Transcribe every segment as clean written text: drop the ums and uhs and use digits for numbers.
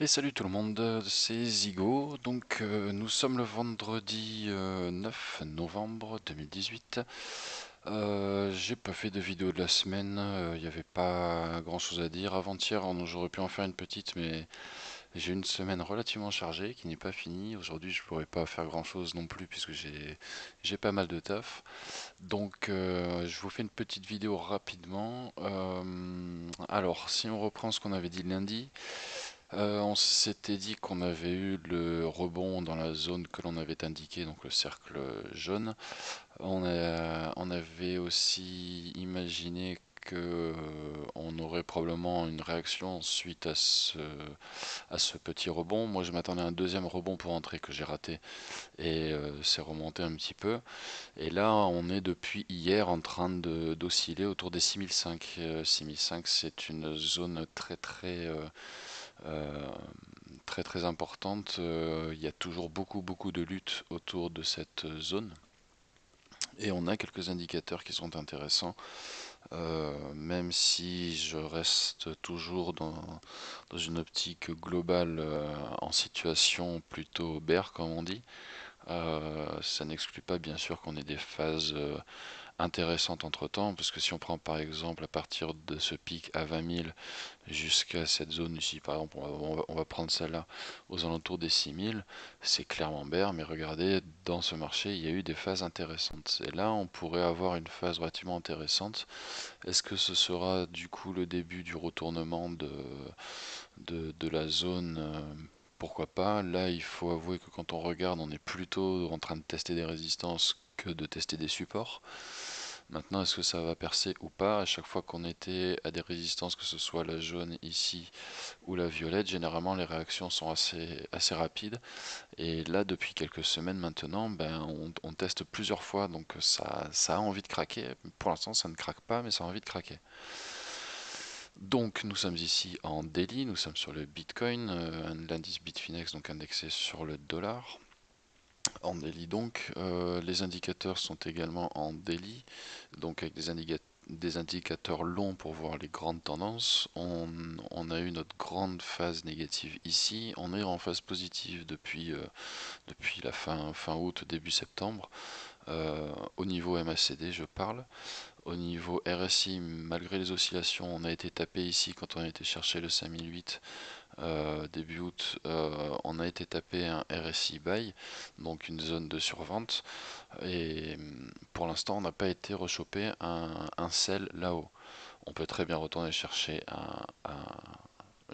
Et salut tout le monde, c'est Zigo. Nous sommes le vendredi 9 novembre 2018. J'ai pas fait de vidéo de la semaine, il n'y avait pas grand chose à dire. Avant-hier, j'aurais pu en faire une petite, mais j'ai une semaine relativement chargée qui n'est pas finie. Aujourd'hui, je pourrais pas faire grand chose non plus puisque j'ai pas mal de taf. Je vous fais une petite vidéo rapidement. Alors, si on reprend ce qu'on avait dit lundi. On s'était dit qu'on avait eu le rebond dans la zone que l'on avait indiquée, donc le cercle jaune. On avait aussi imaginé que on aurait probablement une réaction suite à ce petit rebond. Moi, je m'attendais à un deuxième rebond pour entrer que j'ai raté et c'est remonté un petit peu. Et là, on est depuis hier en train d'osciller autour des 6005. 6005, c'est une zone euh, très importante. Il y a toujours beaucoup de luttes autour de cette zone. Et on a quelques indicateurs qui sont intéressants, même si je reste toujours dans une optique globale en situation plutôt bear, comme on dit. Ça n'exclut pas bien sûr qu'on ait des phases intéressante entre-temps, parce que si on prend par exemple à partir de ce pic à 20 000 jusqu'à cette zone ici, par exemple, on va prendre celle-là aux alentours des 6 000, c'est clairement bear, mais regardez, dans ce marché, il y a eu des phases intéressantes. Et là, on pourrait avoir une phase relativement intéressante. Est-ce que ce sera du coup le début du retournement de la zone pourquoi pas? Là, il faut avouer que quand on regarde, on est plutôt en train de tester des résistances que de tester des supports. Maintenant, est-ce que ça va percer ou pas? À chaque fois qu'on était à des résistances, que ce soit la jaune ici ou la violette, généralement les réactions sont assez rapides. Et là, depuis quelques semaines maintenant, on teste plusieurs fois, donc ça a envie de craquer. Pour l'instant, ça ne craque pas, mais ça a envie de craquer. Donc nous sommes ici en daily, nous sommes sur le Bitcoin, l'indice Bitfinex donc indexé sur le dollar. En daily donc, les indicateurs sont également en daily, donc avec des indicateurs longs pour voir les grandes tendances. On a eu notre grande phase négative ici, on est en phase positive depuis la fin août, début septembre. Au niveau MACD je parle. Au niveau RSI, malgré les oscillations, on a été tapé ici quand on a été chercher le 5008 début août. On a été tapé un RSI buy, donc une zone de survente. Et pour l'instant, on n'a pas été rechopé un sell là-haut. On peut très bien retourner chercher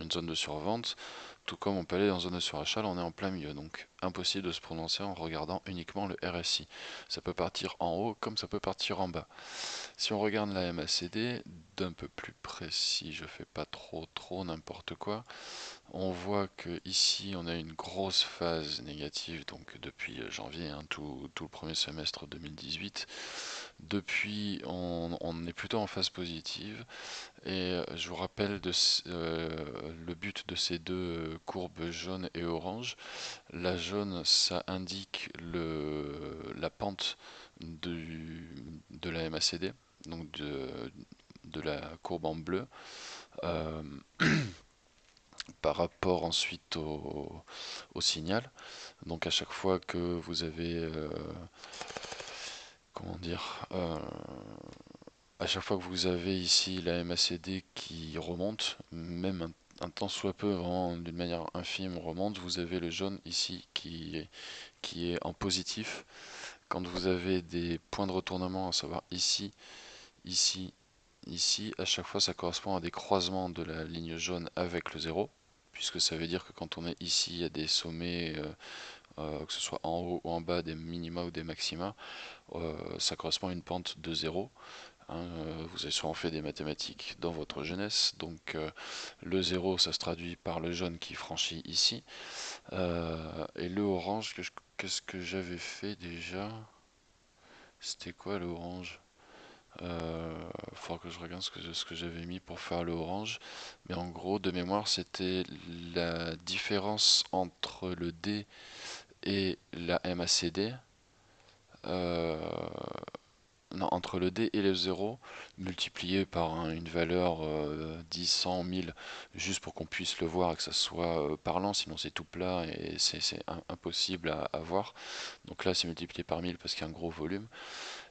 une zone de survente, tout comme on peut aller dans une zone de surachat, là on est en plein milieu, donc impossible de se prononcer en regardant uniquement le RSI. Ça peut partir en haut comme ça peut partir en bas. Si on regarde la MACD d'un peu plus précis, je fais pas trop n'importe quoi, on voit que ici on a une grosse phase négative donc depuis janvier, hein, tout le premier semestre 2018. Depuis on est plutôt en phase positive et je vous rappelle le but de ces deux courbes jaune et orange. La jaune ça indique la pente de la MACD, donc de la courbe en bleu, euh, par rapport ensuite au signal. Donc à chaque fois que vous avez, comment dire, à chaque fois que vous avez ici la MACD qui remonte, même un tant soit peu, vraiment d'une manière infime remonte, vous avez le jaune ici qui est en positif. Quand vous avez des points de retournement, à savoir ici, ici, ici, à chaque fois ça correspond à des croisements de la ligne jaune avec le zéro, puisque ça veut dire que quand on est ici, il y a des sommets, que ce soit en haut ou en bas, des minima ou des maxima, ça correspond à une pente de zéro. Hein. Vous avez sûrement fait des mathématiques dans votre jeunesse, donc le zéro ça se traduit par le jaune qui franchit ici, et le orange, qu'est-ce que j'avais fait déjà? C'était quoi le orange? Faudra que je regarde ce que j'avais mis pour faire le orange. Mais en gros, de mémoire, c'était la différence entre le D et la MACD. Euh, non, entre le D et le 0, multiplié par une valeur 10, 100, 1000, juste pour qu'on puisse le voir et que ça soit parlant, sinon c'est tout plat et c'est impossible à voir. Donc là, c'est multiplié par 1000 parce qu'il y a un gros volume.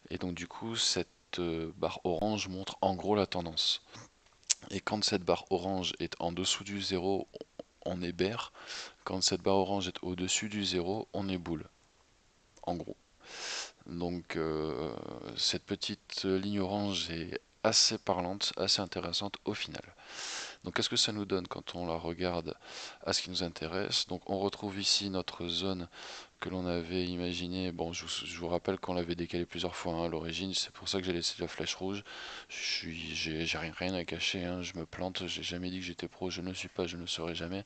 Et donc du coup, cette barre orange montre en gros la tendance. Et quand cette barre orange est en dessous du 0, on est bear. Quand cette barre orange est au-dessus du 0, on est bull. En gros. Donc cette petite ligne orange est assez parlante, assez intéressante au final. Donc qu'est-ce que ça nous donne quand on la regarde à ce qui nous intéresse? Donc on retrouve ici notre zone que l'on avait imaginée. Bon, je vous rappelle qu'on l'avait décalé plusieurs fois hein, à l'origine, c'est pour ça que j'ai laissé la flèche rouge. J'ai rien à cacher, hein, je me plante, j'ai jamais dit que j'étais pro, je ne le suis pas, je ne le serai jamais.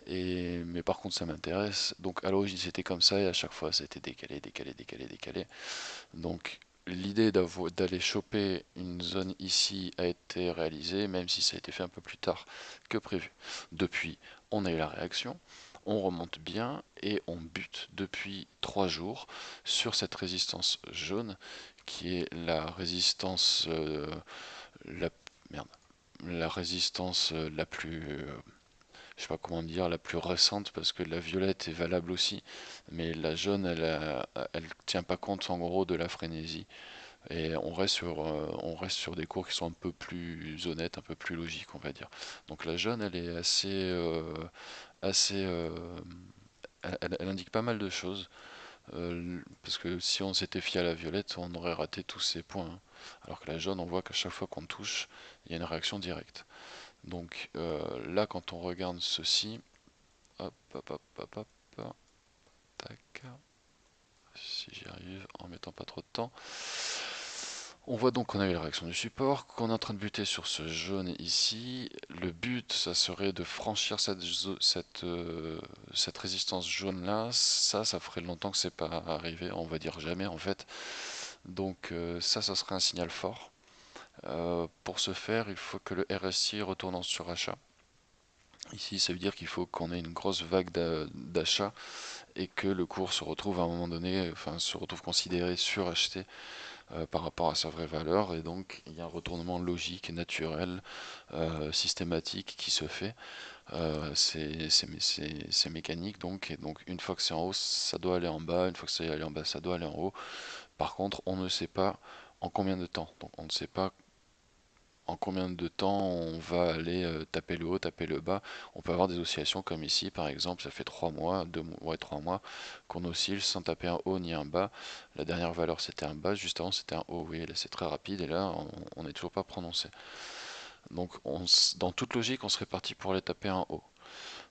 Mais par contre ça m'intéresse. Donc à l'origine c'était comme ça et à chaque fois ça a été décalé, décalé, décalé, décalé. Donc l'idée d'aller choper une zone ici a été réalisée, même si ça a été fait un peu plus tard que prévu. Depuis, on a eu la réaction, on remonte bien et on bute depuis 3 jours sur cette résistance jaune qui est la résistance la, merde, la résistance la plus je sais pas comment dire, la plus récente parce que la violette est valable aussi, mais la jaune, elle tient pas compte en gros de la frénésie. Et on reste sur des cours qui sont un peu plus honnêtes, un peu plus logiques, on va dire. Donc la jaune, elle est assez, elle indique pas mal de choses, parce que si on s'était fié à la violette, on aurait raté tous ces points, hein. Alors que la jaune, on voit qu'à chaque fois qu'on touche, il y a une réaction directe. Donc là, quand on regarde ceci, hop, hop, hop, hop, hop, hop, tac, si j'y arrive en mettant pas trop de temps. On voit donc qu'on a eu la réaction du support, qu'on est en train de buter sur ce jaune ici. Le but, ça serait de franchir cette résistance jaune là. Ça ferait longtemps que c'est pas arrivé, on va dire jamais en fait. Donc ça serait un signal fort. Pour ce faire, il faut que le RSI retourne en surachat. Ici, ça veut dire qu'il faut qu'on ait une grosse vague d'achat et que le cours se retrouve à un moment donné, enfin se retrouve considéré suracheté par rapport à sa vraie valeur, et donc il y a un retournement logique, naturel, systématique qui se fait. C'est mécanique donc, et donc une fois que c'est en haut, ça doit aller en bas, une fois que c'est allé en bas, ça doit aller en haut. Par contre, on ne sait pas en combien de temps, donc on ne sait pas en combien de temps on va aller taper le haut, taper le bas. On peut avoir des oscillations comme ici, par exemple, ça fait 3 mois, 3 mois qu'on oscille sans taper un haut ni un bas. La dernière valeur c'était un bas, juste avant c'était un haut. Vous voyez, là c'est très rapide et là on n'est toujours pas prononcé. Donc dans toute logique, on serait parti pour aller taper un haut.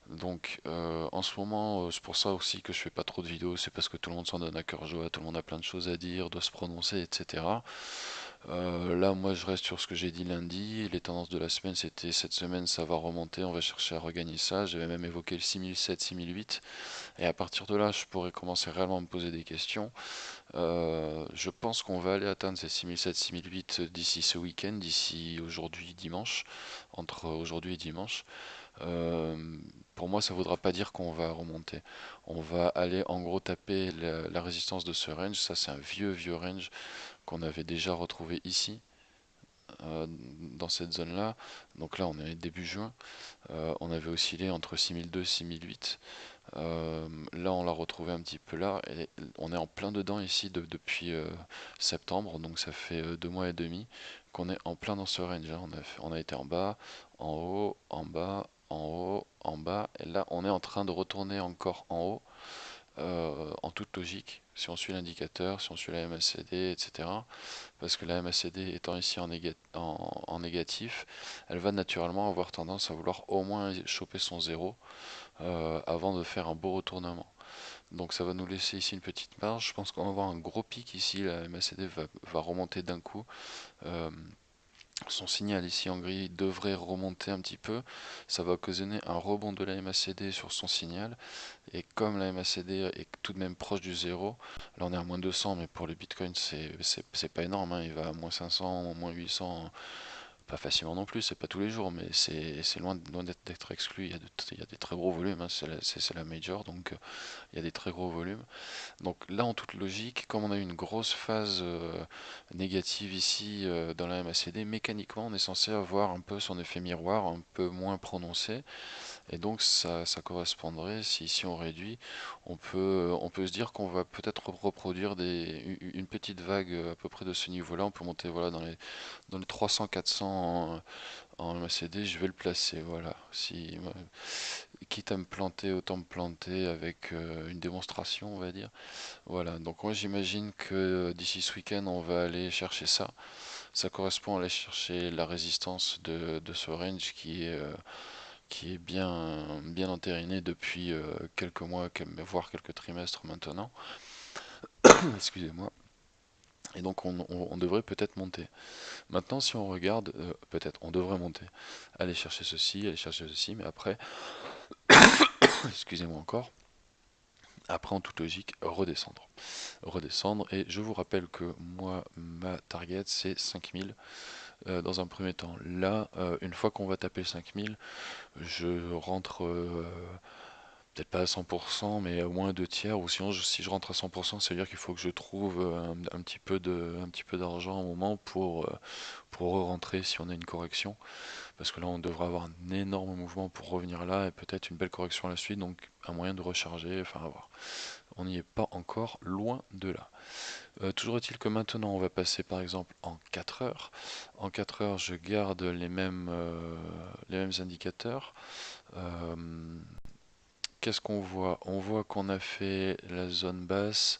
Donc en ce moment, c'est pour ça aussi que je fais pas trop de vidéos, c'est parce que tout le monde s'en donne à cœur joie, tout le monde a plein de choses à dire, doit se prononcer, etc. Là, moi, je reste sur ce que j'ai dit lundi. Les tendances de la semaine, c'était cette semaine, ça va remonter. On va chercher à regagner ça. J'avais même évoqué le 6007, 6008. Et à partir de là, je pourrais commencer réellement à me poser des questions. Je pense qu'on va aller atteindre ces 6007, 6008 d'ici ce week-end, d'ici aujourd'hui, dimanche, entre aujourd'hui et dimanche. Euh, pour moi, ça ne voudra pas dire qu'on va remonter. On va aller en gros taper la résistance de ce range. Ça, c'est un vieux, vieux range qu'on avait déjà retrouvé ici, dans cette zone-là. Donc là, on est début juin. On avait oscillé entre 6002 et 6008. Là, on l'a retrouvé un petit peu là. Et on est en plein dedans ici depuis septembre. Donc ça fait 2 mois et demi qu'on est en plein dans ce range, hein. On a été en bas, en haut, en bas, en haut, en bas. Et là, on est en train de retourner encore en haut. En toute logique, si on suit l'indicateur, si on suit la MACD, etc. Parce que la MACD étant ici en négatif, elle va naturellement avoir tendance à vouloir au moins choper son zéro avant de faire un beau retournement. Donc ça va nous laisser ici une petite marge. Je pense qu'on va avoir un gros pic ici. La MACD va remonter d'un coup. Euh, Son signal ici en gris devrait remonter un petit peu. Ça va occasionner un rebond de la MACD sur son signal. Et comme la MACD est tout de même proche du zéro, là on est à moins 200, mais pour le Bitcoin c'est pas énorme, hein. Il va à moins 500, moins 800 Pas facilement non plus, c'est pas tous les jours, mais c'est loin d'être exclu. Il y a des très gros volumes, hein, c'est la major, donc il y a des très gros volumes. Donc là, en toute logique, comme on a eu une grosse phase négative ici dans la MACD, mécaniquement, on est censé avoir un peu son effet miroir, un peu moins prononcé. Et donc ça correspondrait, si ici on réduit, on peut se dire qu'on va peut-être reproduire une petite vague à peu près de ce niveau-là. On peut monter voilà, dans les 300-400 en MACD, je vais le placer. Voilà. Si, quitte à me planter, autant me planter avec une démonstration, on va dire. Voilà. Donc moi j'imagine que d'ici ce week-end, on va aller chercher ça. Ça correspond à aller chercher la résistance de ce range qui est bien entériné depuis quelques mois, voire quelques trimestres maintenant. Excusez-moi. Et donc on devrait peut-être monter. Maintenant, si on regarde, peut-être on devrait monter. Aller chercher ceci, mais après, excusez-moi encore, après en toute logique, redescendre. Redescendre, et je vous rappelle que moi, ma target, c'est 5000 dans un premier temps. Là, une fois qu'on va taper 5000, je rentre peut-être pas à 100%, mais au moins 2 tiers, ou sinon si je rentre à 100%, ça veut dire qu'il faut que je trouve un petit peu d'argent au moment pour re-rentrer si on a une correction, parce que là on devrait avoir un énorme mouvement pour revenir là, et peut-être une belle correction à la suite, donc un moyen de recharger, enfin à voir. On n'y est pas encore, loin de là. Toujours est-il que maintenant on va passer par exemple en 4 heures. En 4 heures, je garde les mêmes indicateurs. Euh, Qu'est-ce qu'on voit? On voit qu'on a fait la zone basse,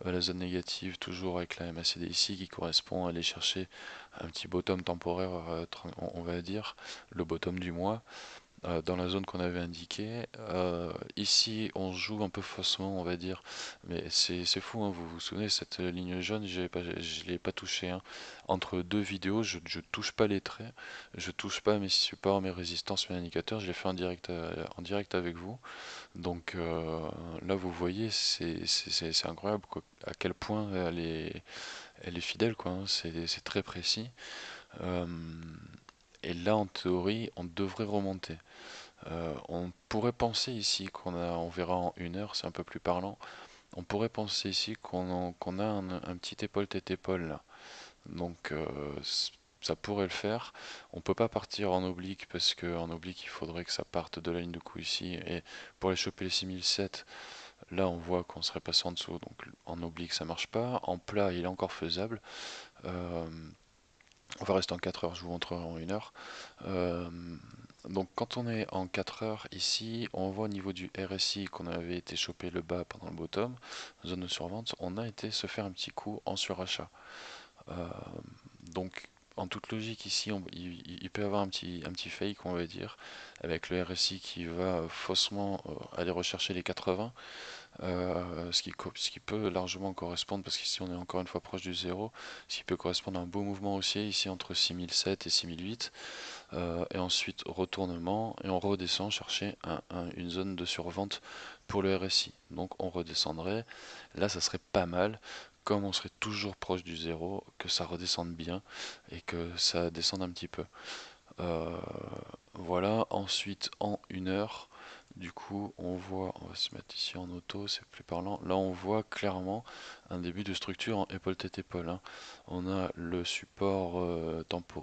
la zone négative, toujours avec la MACD ici, qui correspond à aller chercher un petit bottom temporaire, on va dire, le bottom du mois dans la zone qu'on avait indiquée. Ici, on joue un peu faussement, on va dire, mais c'est fou, hein, vous vous souvenez, cette ligne jaune, je ne l'ai pas touchée, hein. Entre deux vidéos, je ne touche pas les traits, je touche pas mes supports, mes résistances, mes indicateurs, je l'ai fait en direct avec vous. Donc là, vous voyez, c'est incroyable quoi, à quel point elle est fidèle, quoi, hein, c'est très précis. Euh, et là, en théorie, on devrait remonter. On pourrait penser ici on verra en 1 heure, c'est un peu plus parlant. On pourrait penser ici qu'on a un petit épaule tête épaule là. Donc ça pourrait le faire. On peut pas partir en oblique parce que en oblique il faudrait que ça parte de la ligne de coup ici. Et pour aller choper les 6007, là on voit qu'on serait passé en dessous. Donc en oblique ça marche pas. En plat il est encore faisable. Euh, on va rester en 4 heures, je vous montrerai en 1 heure. Euh, donc quand on est en 4 heures ici, on voit au niveau du RSI qu'on avait été chopé le bas pendant le bottom, zone de survente, on a été se faire un petit coup en surachat. Euh, donc en toute logique ici, il peut y avoir un petit fake, on va dire, avec le RSI qui va faussement aller rechercher les 80, ce qui peut largement correspondre, parce qu'ici on est encore une fois proche du zéro, ce qui peut correspondre à un beau mouvement haussier ici entre 6007 et 6008. Et ensuite retournement, et on redescend chercher une zone de survente pour le RSI. Donc on redescendrait, là ça serait pas mal, comme on serait toujours proche du zéro, que ça redescende bien et que ça descende un petit peu. Euh, voilà, ensuite en 1 heure, du coup on va se mettre ici en auto, c'est plus parlant. Là on voit clairement un début de structure en épaule tête épaule, hein. On a le support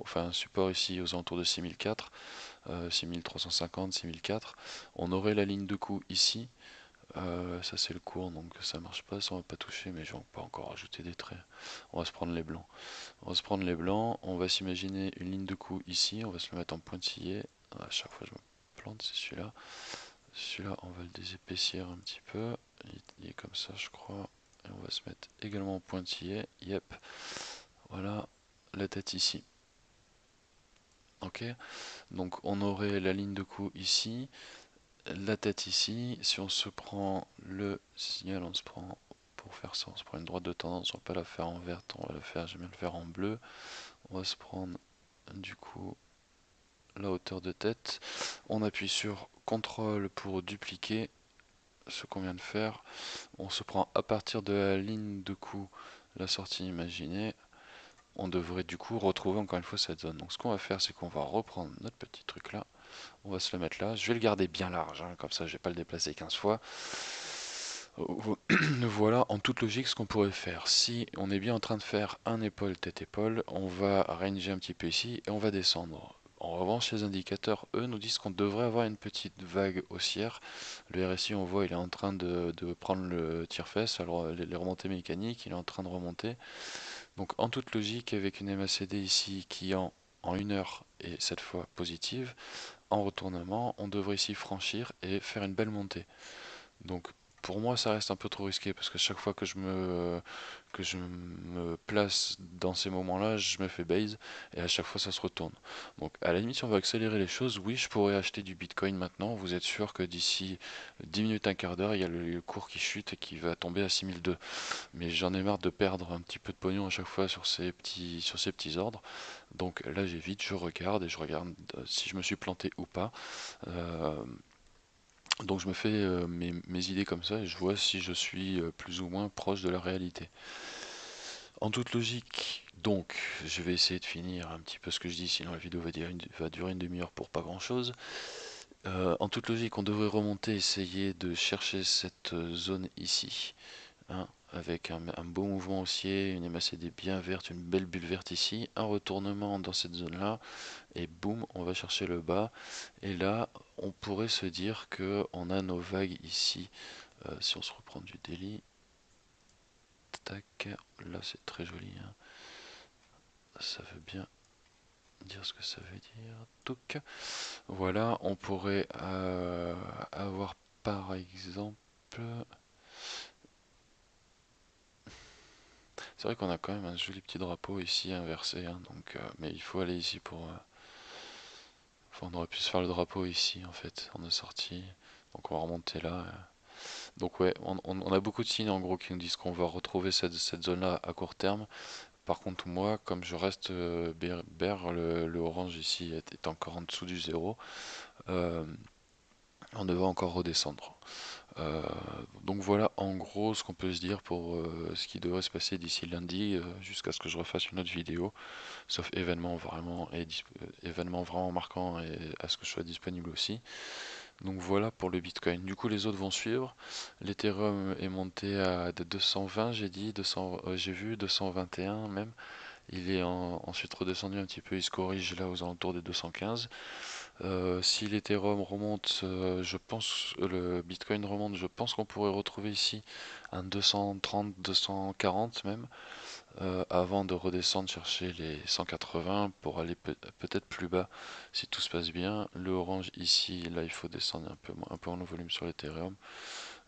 enfin un support ici aux alentours de 6004, 6350, 6004. On aurait la ligne de coup ici. Ça c'est le cours, donc ça marche pas, ça on va pas toucher, mais je vais pas encore rajouter des traits. On va se prendre les blancs. On va se prendre les blancs, on va s'imaginer une ligne de coup ici, on va se le mettre en pointillé. À chaque fois je me plante, c'est celui-là. Celui-là, on va le désépaissir un petit peu. Il est comme ça, je crois. Et on va se mettre également en pointillé. Yep. Voilà la tête ici. Ok. Donc on aurait la ligne de coup ici, la tête ici. Si on se prend le signal, on se prend, pour faire ça, on se prend une droite de tendance. On va pas la faire en vert, on va la faire, j'aime bien le faire en bleu. On va se prendre du coup la hauteur de tête. On appuie sur CTRL pour dupliquer ce qu'on vient de faire. On se prend à partir de la ligne de coup la sortie imaginée. on devrait du coup retrouver encore une fois cette zone. Donc ce qu'on va faire, c'est qu'on va reprendre notre petit truc là, on va se le mettre là, je vais le garder bien large, hein, comme ça je vais pas le déplacer 15 fois. Voilà, en toute logique, ce qu'on pourrait faire. Si on est bien en train de faire un épaule, tête, épaule, on va ranger un petit peu ici et on va descendre. En revanche, les indicateurs, eux, nous disent qu'on devrait avoir une petite vague haussière. Le RSI, on voit, il est en train de prendre le tire-fesse, alors les remontées mécaniques, il est en train de remonter. Donc, en toute logique, avec une MACD ici qui en 1 heure est cette fois positive, en retournement, on devrait ici franchir et faire une belle montée. Donc pour moi ça reste un peu trop risqué parce que chaque fois que je me place dans ces moments-là, je me fais base et à chaque fois ça se retourne. Donc à la limite si on veut accélérer les choses, oui je pourrais acheter du Bitcoin maintenant. Vous êtes sûr que d'ici 10 minutes, un quart d'heure, il y a le cours qui chute et qui va tomber à 6002. Mais j'en ai marre de perdre un petit peu de pognon à chaque fois sur ces petits ordres. Donc là j'évite, je regarde et je regarde si je me suis planté ou pas. Euh, donc je me fais mes idées comme ça et je vois si je suis plus ou moins proche de la réalité. En toute logique, donc, je vais essayer de finir un petit peu ce que je dis, sinon la vidéo va durer une demi-heure pour pas grand-chose. En toute logique, on devrait remonter, essayer de chercher cette zone ici, hein, avec un beau mouvement haussier, une MACD bien verte, une belle bulle verte ici, un retournement dans cette zone-là, et boum, on va chercher le bas. Et là, on pourrait se dire que on a nos vagues ici. Si on se reprend du daily, tac, là c'est très joli, hein. Ça veut bien dire ce que ça veut dire. Touc. Voilà, on pourrait avoir par exemple. C'est vrai qu'on a quand même un joli petit drapeau ici inversé, hein, donc, mais il faut aller ici pour. Enfin, on aurait pu se faire le drapeau ici en fait. On est sorti, donc on va remonter là. Donc ouais, on a beaucoup de signes en gros qui nous disent qu'on va retrouver cette zone-là à court terme. Par contre moi, comme je reste bear, le orange ici est encore en dessous du zéro. euh, on devrait encore redescendre. Euh, donc voilà en gros ce qu'on peut se dire pour ce qui devrait se passer d'ici lundi jusqu'à ce que je refasse une autre vidéo, sauf événement vraiment marquant et à ce que je sois disponible aussi. Donc voilà pour le Bitcoin. Du coup, les autres vont suivre. L'Ethereum est monté à de 220, j'ai dit, 200, j'ai vu 221 même. Il est ensuite redescendu un petit peu, il se corrige là aux alentours des 215. Si l'Ethereum remonte, je pense, le Bitcoin remonte, je pense qu'on pourrait retrouver ici un 230, 240 même, avant de redescendre chercher les 180 pour aller peut-être plus bas si tout se passe bien. Le orange ici, là il faut descendre un peu en volume sur l'Ethereum.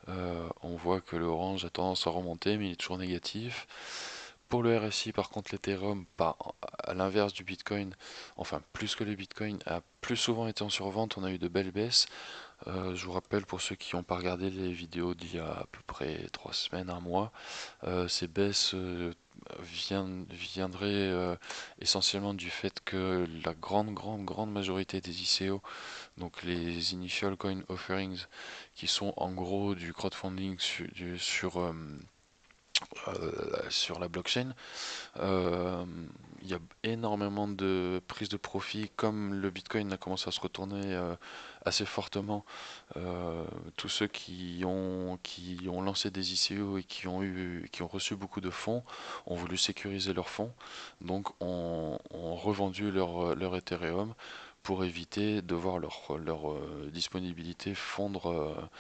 On voit que le orange a tendance à remonter mais il est toujours négatif. Pour le RSI, par contre, l'Ethereum, à l'inverse du Bitcoin, enfin plus que le Bitcoin, a plus souvent été en survente. On a eu de belles baisses. Je vous rappelle pour ceux qui n'ont pas regardé les vidéos d'il y a à peu près 3 semaines, un mois, ces baisses viendraient essentiellement du fait que la grande majorité des ICO, donc les Initial Coin Offerings, qui sont en gros du crowdfunding sur la blockchain, il y a énormément de prises de profit. Comme le Bitcoin a commencé à se retourner assez fortement, tous ceux qui ont lancé des ICO et qui ont reçu beaucoup de fonds ont voulu sécuriser leurs fonds, donc ont revendu leur Ethereum pour éviter de voir leur disponibilité fondre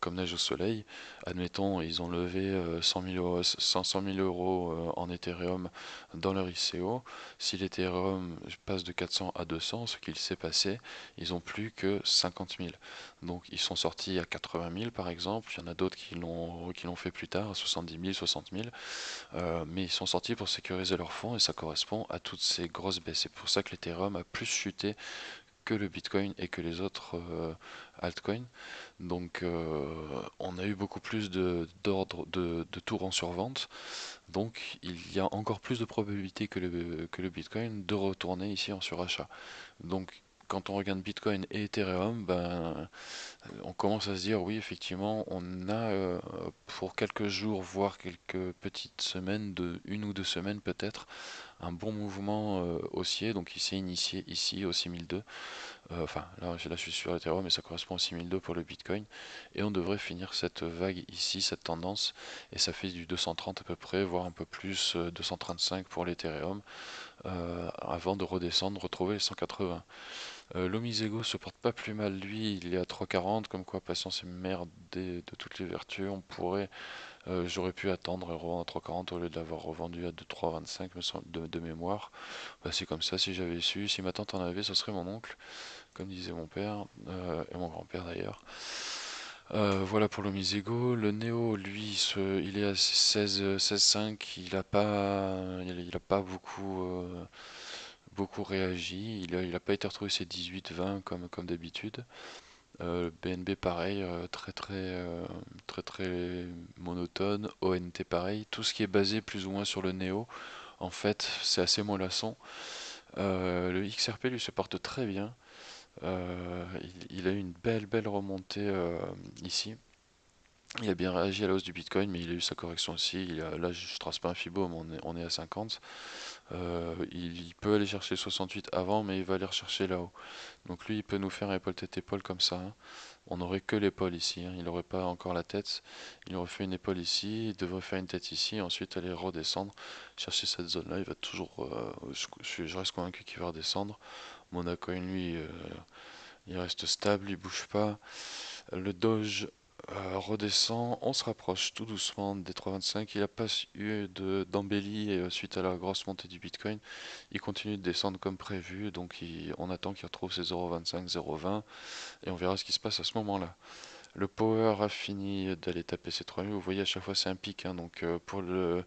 comme neige au soleil. Admettons, ils ont levé 100 000 euros, 500 000 euros en Ethereum dans leur ICO. Si l'Ethereum passe de 400 à 200, ce qu'il s'est passé, ils n'ont plus que 50 000. Donc ils sont sortis à 80 000 par exemple. Il y en a d'autres qui l'ont fait plus tard, à 70 000, 60 000. Mais ils sont sortis pour sécuriser leurs fonds et ça correspond à toutes ces grosses baisses. C'est pour ça que l'Ethereum a plus chuté que le Bitcoin et que les autres altcoins. Donc on a eu beaucoup plus d'ordres de tours en survente. Donc il y a encore plus de probabilité que le Bitcoin de retourner ici en surachat. Donc quand on regarde Bitcoin et Ethereum, ben, on commence à se dire oui effectivement on a pour quelques jours voire quelques petites semaines, de 1 ou 2 semaines peut-être, un bon mouvement haussier, donc il s'est initié ici au 6002. Enfin, là je suis sur Ethereum, mais ça correspond au 6002 pour le Bitcoin. Et on devrait finir cette vague ici, cette tendance, et ça fait du 230 à peu près, voire un peu plus, 235 pour l'Ethereum, avant de redescendre, retrouver les 180. L'Omisego se porte pas plus mal, lui, il est à 3,40, comme quoi patience est mère de toutes les vertus. J'aurais pu attendre et revendre à 3,40 au lieu de l'avoir revendu à 3,25 de mémoire. Bah, c'est comme ça, si j'avais su, si ma tante en avait, ce serait mon oncle, comme disait mon père, et mon grand-père d'ailleurs. Voilà pour le Misego. Le Néo, lui, il est à 16,5. Il a pas beaucoup réagi. Il a pas été retrouvé ses 18-20 comme d'habitude. BNB pareil, très très monotone. ONT pareil. Tout ce qui est basé plus ou moins sur le Néo, en fait, c'est assez mollasson. Le XRP lui se porte très bien. Il a eu une belle remontée ici. Il a bien réagi à la hausse du Bitcoin, mais il a eu sa correction aussi. Là, je trace pas un Fibo, mais on est à 50. Il peut aller chercher 68 avant, mais il va aller rechercher là-haut. Donc lui, il peut nous faire un épaule tête épaule comme ça, hein. On n'aurait que l'épaule ici, hein. Il n'aurait pas encore la tête. Il aurait fait une épaule ici, il devrait faire une tête ici, et ensuite aller redescendre, chercher cette zone-là. Il va toujours, je reste convaincu qu'il va redescendre. Monacoin, lui, il reste stable, il bouge pas. Le Doge redescend, on se rapproche tout doucement des 3,25. Il n'a pas eu d'embellie suite à la grosse montée du Bitcoin. Il continue de descendre comme prévu, donc on attend qu'il retrouve ses 0,25, 0,20 et on verra ce qui se passe à ce moment-là. Le power a fini d'aller taper ses 3000. Vous voyez, à chaque fois c'est un pic, hein. Donc pour le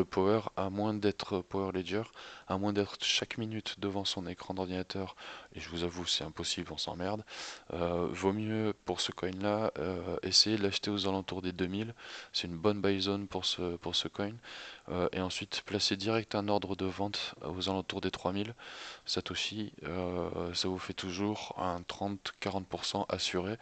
power, à moins d'être Power Ledger, à moins d'être chaque minute devant son écran d'ordinateur, et je vous avoue c'est impossible, on s'emmerde, vaut mieux pour ce coin là essayer de l'acheter aux alentours des 2000. C'est une bonne buy zone pour ce coin. Et ensuite placer direct un ordre de vente aux alentours des 3000 Satoshi. Ça vous fait toujours un 30-40% assuré,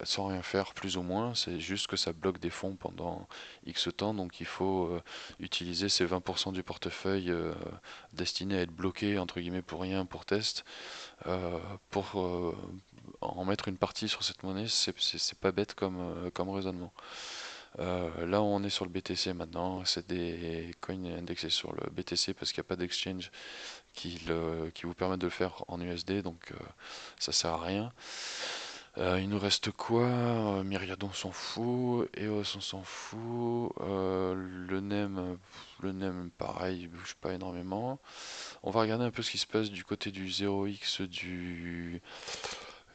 sans rien faire plus ou moins. C'est juste que ça bloque des fonds pendant X temps, donc il faut utiliser ces 20% du portefeuille destinés à être bloqués entre guillemets pour rien, pour test, euh, pour en mettre une partie sur cette monnaie. C'est pas bête comme raisonnement. Là on est sur le BTC maintenant, c'est des coins indexés sur le BTC parce qu'il n'y a pas d'exchange qui vous permettent de le faire en USD, donc ça sert à rien. Il nous reste quoi? Myriadon s'en fout, EOS on s'en fout, le NEM pareil, il bouge pas énormément. On va regarder un peu ce qui se passe du côté du 0x du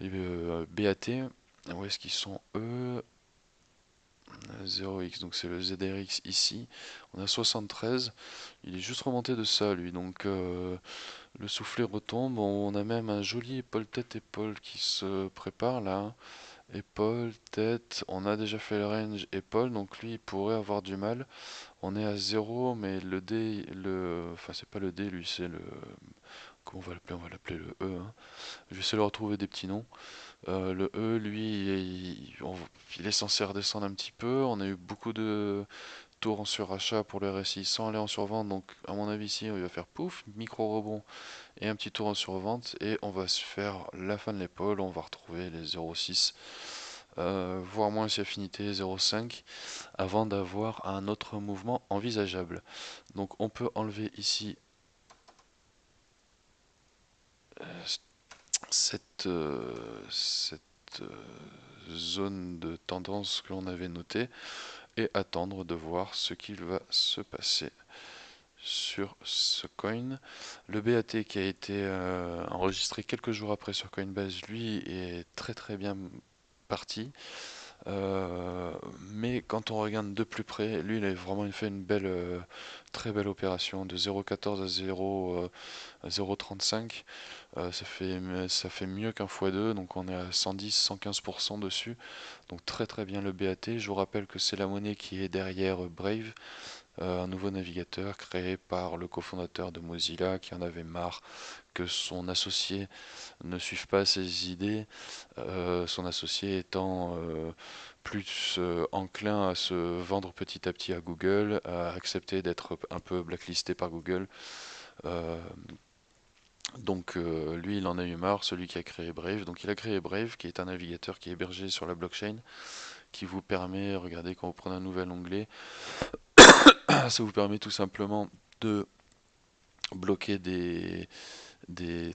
BAT. Où est-ce qu'ils sont eux? 0x, donc c'est le ZRX ici. On a 73, il est juste remonté de ça lui, donc le soufflet retombe. On a même un joli épaule tête épaule qui se prépare là. Épaule, tête, on a déjà fait le range épaule, donc lui il pourrait avoir du mal. On est à 0, mais le D, enfin c'est pas le D, lui c'est le, comment on va l'appeler? On va l'appeler le E, hein. Je vais essayer de retrouver des petits noms. Le E, lui, il est censé redescendre un petit peu. On a eu beaucoup de tours en surachat pour le RSI sans aller en survente, donc à mon avis ici il va faire pouf, micro rebond et un petit tour en survente, et on va se faire la fin de l'épaule. On va retrouver les 0,6, voire moins si affinité 0,5, avant d'avoir un autre mouvement envisageable. Donc on peut enlever ici cette zone de tendance que l'on avait notée et attendre de voir ce qu'il va se passer sur ce coin. Le BAT qui a été enregistré quelques jours après sur Coinbase, lui, est très bien parti. Mais quand on regarde de plus près, lui, il a vraiment fait une très belle opération de 0,14 à 0,35. Ça fait mieux qu'un x2, donc on est à 110-115% dessus. Donc très bien le BAT. Je vous rappelle que c'est la monnaie qui est derrière Brave. un nouveau navigateur créé par le cofondateur de Mozilla qui en avait marre que son associé ne suive pas ses idées, son associé étant plus enclin à se vendre petit à petit à Google, à accepter d'être un peu blacklisté par Google. Euh, donc lui, il en a eu marre, celui qui a créé Brave. Donc il a créé Brave, qui est un navigateur qui est hébergé sur la blockchain, qui vous permet, regardez, quand vous prenez un nouvel onglet, ça vous permet tout simplement de bloquer des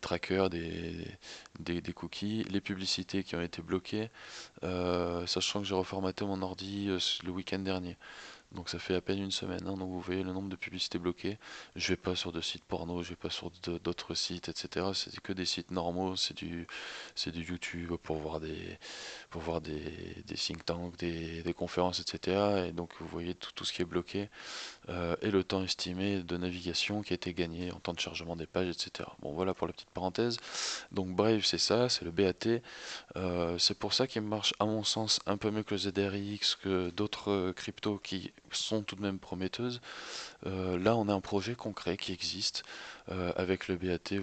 trackers, des cookies, les publicités qui ont été bloquées, sachant que j'ai reformaté mon ordi le week-end dernier. Donc ça fait à peine une semaine, hein, donc vous voyez le nombre de publicités bloquées. Je vais pas sur de sites porno, je vais pas sur d'autres sites, etc. C'est que des sites normaux, c'est du YouTube pour voir des think tanks, des conférences, etc. Et donc vous voyez tout ce qui est bloqué et le temps estimé de navigation qui a été gagné en temps de chargement des pages, etc. Bon voilà pour la petite parenthèse. Donc Brave c'est ça, c'est le BAT. C'est pour ça qu'il marche à mon sens un peu mieux que le ZRX, que d'autres cryptos qui sont tout de même prometteuses. Là, on a un projet concret qui existe. Avec le BAT,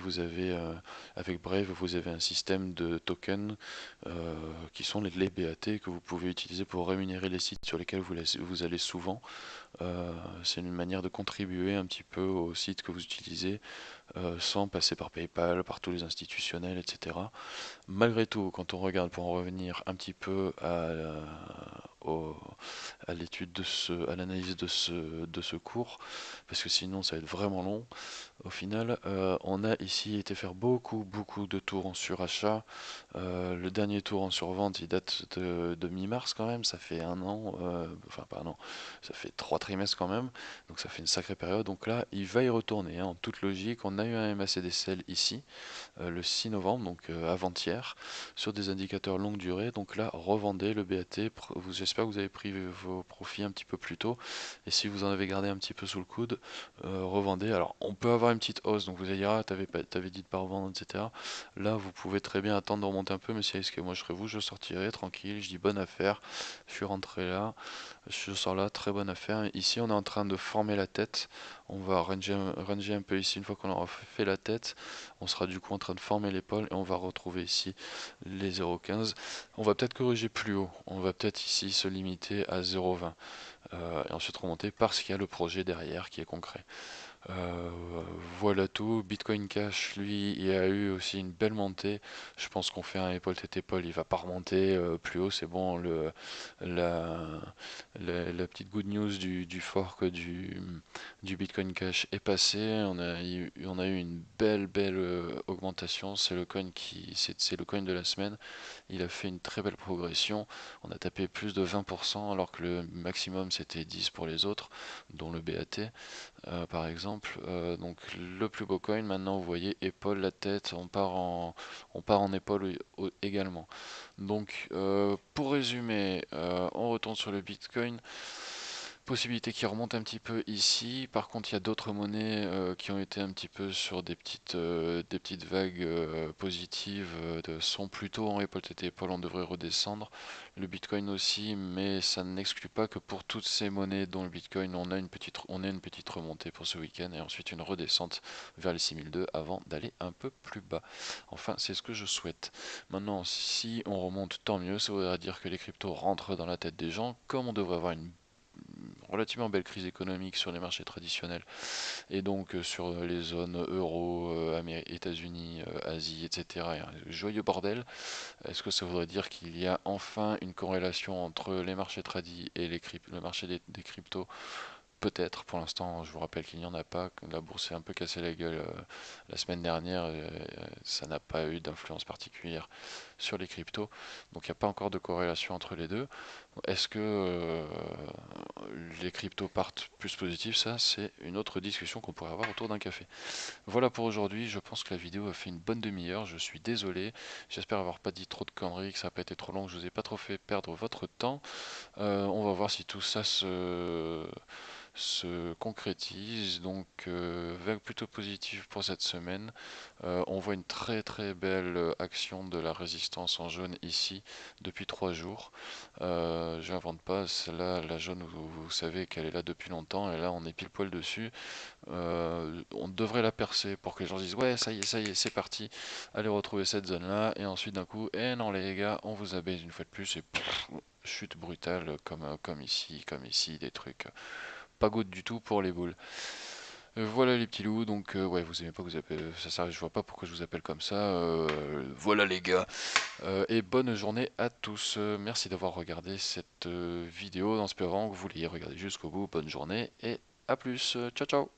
avec Brave, vous avez un système de tokens qui sont les BAT que vous pouvez utiliser pour rémunérer les sites sur lesquels vous allez souvent. C'est une manière de contribuer un petit peu aux sites que vous utilisez sans passer par PayPal, par tous les institutionnels, etc. Malgré tout, quand on regarde, pour en revenir un petit peu au- à l'étude à l'analyse de ce cours, parce que sinon ça va être vraiment long. Au final, on a ici été faire beaucoup de tours en surachat. Le dernier tour en survente, il date de mi-mars quand même. Ça fait un an, enfin pas un an, ça fait 3 trimestres quand même. Donc ça fait une sacrée période. Donc là, il va y retourner, hein, en toute logique. On a eu un MACD sell ici le 6 novembre, donc avant-hier, sur des indicateurs longue durée. Donc là, revendez le BAT. J'espère que vous avez pris vos profits un petit peu plus tôt. Et si vous en avez gardé un petit peu sous le coude, revendez. Alors, on peut avoir une petite hausse. Donc vous allez dire, ah, t'avais dit de pas revendre, etc. Là, vous pouvez très bien attendre de remonter un peu. Mais si risque, moi je serais vous, je sortirai tranquille. Je dis bonne affaire. Je suis rentré là. Je sors là, très bonne affaire. Ici, on est en train de former la tête. On va ranger un peu ici une fois qu'on aura fait la tête. On sera du coup en train de former l'épaule et on va retrouver ici les 0,15. On va peut-être corriger plus haut. On va peut-être ici se limiter à 0,20 et ensuite remonter parce qu'il y a le projet derrière qui est concret. Euh, voilà tout. Bitcoin Cash, lui, il a eu aussi une belle montée. Je pense qu'on fait un épaule tête épaule. Il va pas remonter plus haut. C'est bon. La, la petite good news du fork du Bitcoin Cash est passée. On a eu une belle augmentation. C'est le coin de la semaine. Il a fait une très belle progression. On a tapé plus de 20% alors que le maximum c'était 10 pour les autres, dont le BAT par exemple. Donc le plus beau coin, maintenant vous voyez épaule, la tête, on part en épaule également. Donc pour résumer, on retourne sur le Bitcoin. Possibilité qui remonte un petit peu ici. Par contre, il y a d'autres monnaies qui ont été un petit peu sur des petites vagues positives, sont plutôt en épaule tête épaule, on devrait redescendre. Le Bitcoin aussi, mais ça n'exclut pas que pour toutes ces monnaies, dont le Bitcoin, on a une petite remontée pour ce week-end et ensuite une redescente vers les 6002 avant d'aller un peu plus bas. Enfin, c'est ce que je souhaite. Maintenant, si on remonte, tant mieux. Ça voudrait dire que les cryptos rentrent dans la tête des gens, comme on devrait avoir une relativement belle crise économique sur les marchés traditionnels et donc sur les zones euro, États-Unis, Asie, etc. Et un joyeux bordel. Est-ce que ça voudrait dire qu'il y a enfin une corrélation entre les marchés tradis et le marché des cryptos? Peut-être, pour l'instant, je vous rappelle qu'il n'y en a pas. La bourse s'est un peu cassé la gueule la semaine dernière. Ça n'a pas eu d'influence particulière sur les cryptos. Donc il n'y a pas encore de corrélation entre les deux. Est-ce que les cryptos partent plus positifs? Ça, c'est une autre discussion qu'on pourrait avoir autour d'un café. Voilà pour aujourd'hui. Je pense que la vidéo a fait une bonne demi-heure. Je suis désolé. J'espère avoir pas dit trop de conneries, que ça n'a pas été trop long, que je vous ai pas trop fait perdre votre temps. On va voir si tout ça se concrétise. Donc vague plutôt positive pour cette semaine. On voit une très très belle action de la résistance en jaune ici depuis 3 jours. Je n'invente pas, celle-là, la jaune, vous savez qu'elle est là depuis longtemps, et là on est pile poil dessus. On devrait la percer pour que les gens disent ouais, ça y est, c'est parti, allez retrouver cette zone là, et ensuite d'un coup, eh non les gars, on vous abaisse une fois de plus, et pff, chute brutale comme ici, des trucs pas good du tout pour les boules. Voilà les petits loups, donc ouais, vous aimez pas que vous appelez, ça s'arrête, je vois pas pourquoi je vous appelle comme ça. Voilà les gars. Et bonne journée à tous. Merci d'avoir regardé cette vidéo en espérant que vous l'ayez regardé jusqu'au bout. Bonne journée et à plus. Ciao ciao.